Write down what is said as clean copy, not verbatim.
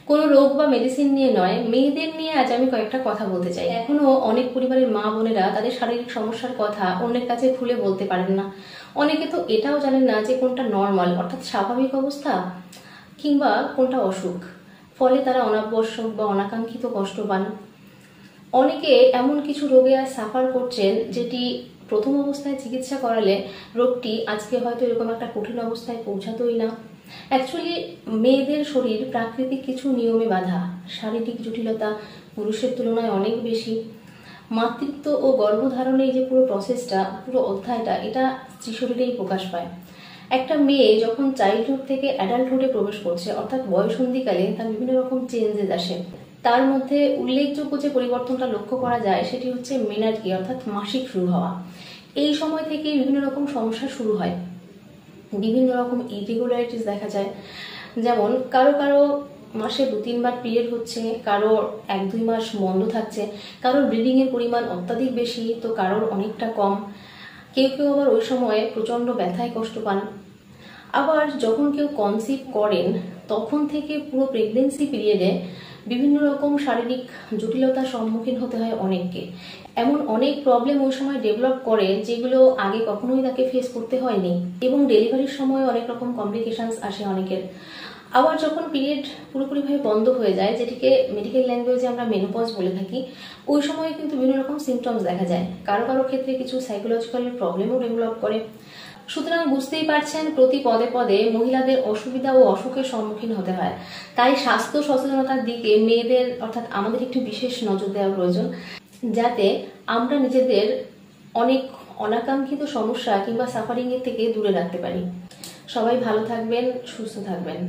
কোনো রোগ বা মেডিসিন নিয়ে নয়, মেয়েদের নিয়ে আজ আমি কয়েকটা কথা বলতে চাই। এখনো অনেক পরিবারের মা বোনেরা তাদের শারীরিক সমস্যার কথা অন্যের কাছে খুলে বলতে পারেন না। অনেকে তো এটাও জানেন না যে কোনটা নর্মাল অর্থাৎ স্বাভাবিক অবস্থা কিংবা কোনটা অসুখ। ফলে তারা অনাবশ্যক বা অনাকাঙ্ক্ষিত কষ্ট পান। অনেকে এমন কিছু রোগে সাফার করছেন যেটি প্রথম অবস্থায় চিকিৎসা করালে রোগটি আজকে হয়তো এরকম একটা কঠিন অবস্থায় পৌঁছাতোই না। অ্যাকচুয়ালি মেয়েদের শরীর প্রাকৃতিক কিছু নিয়মে বাঁধা, শারীরিক জটিলতা পুরুষের তুলনায় অনেক বেশি। মাতৃত্ব ও গর্ভধারণে এই যে পুরো প্রসেসটা, পুরো অধ্যায়টা, এটা স্ত্রী শরীরেই প্রকাশ পায়। একটা মেয়ে যখন চাইল্ডহুড থেকে অ্যাডাল্টহুডে প্রবেশ করছে অর্থাৎ বয়সন্ধিকালে তার বিভিন্ন রকম চেঞ্জেস আসে। তার মধ্যে উল্লেখযোগ্য যে পরিবর্তনটা লক্ষ্য করা যায় সেটি হচ্ছে মেনার্কি অর্থাৎ মাসিক শুরু হওয়া। এই সময় থেকে বিভিন্ন রকম সমস্যা শুরু হয়, বিভিন্ন রকম ইরেগুলারিটিস দেখা যায়। যেমন কারো কারো মাসে 2-3 বার পিরিয়ড হচ্ছে, কারো 1-2 মাস বন্ধ থাকছে, কারোর ব্লিডিং এর পরিমাণ অত্যাধিক বেশি তো কারোর অনেকটা কম। কেউ কেউ আবার ওই সময়ে প্রচন্ড ব্যথায় কষ্ট পান। আবার যখন কেউ কনসিভ করেন তখন থেকে পুরো প্রেগনেন্সি পিরিয়ডে বিভিন্ন রকম শারীরিক জটিলতার সম্মুখীন হতে হয় অনেককে। এমন অনেক প্রবলেম ওই সময় ডেভেলপ করে যেগুলো আগে কখনোই তাকে ফেস করতে হয়নি, এবং ডেলিভারির সময় অনেক রকম কমপ্লিকেশনস আসে অনেকের। আবার যখন পিরিয়ড পুরোপুরিভাবে বন্ধ হয়ে যায়, যেটিকে মেডিকেল ল্যাঙ্গুয়েজে আমরা মেনোপজ বলে থাকি, ওই সময় কিন্তু বিভিন্ন রকম সিমটমস দেখা যায়। কারো কারো ক্ষেত্রে কিছু সাইকোলজিক্যাল প্রবলেমও ডেভেলপ করে। সুতরাং বুঝতেই পারছেন প্রতি পদে পদে মহিলাদের অসুবিধা ও অসুখের সম্মুখীন হতে হয়। তাই স্বাস্থ্য সচেতনতার দিকে মেয়েদের অর্থাৎ আমাদের একটু বিশেষ নজর দেওয়া প্রয়োজন, যাতে আমরা নিজেদের অনেক অনাকাঙ্ক্ষিত সমস্যা কিংবা সাফারিং এর থেকে দূরে রাখতে পারি। সবাই ভালো থাকবেন, সুস্থ থাকবেন।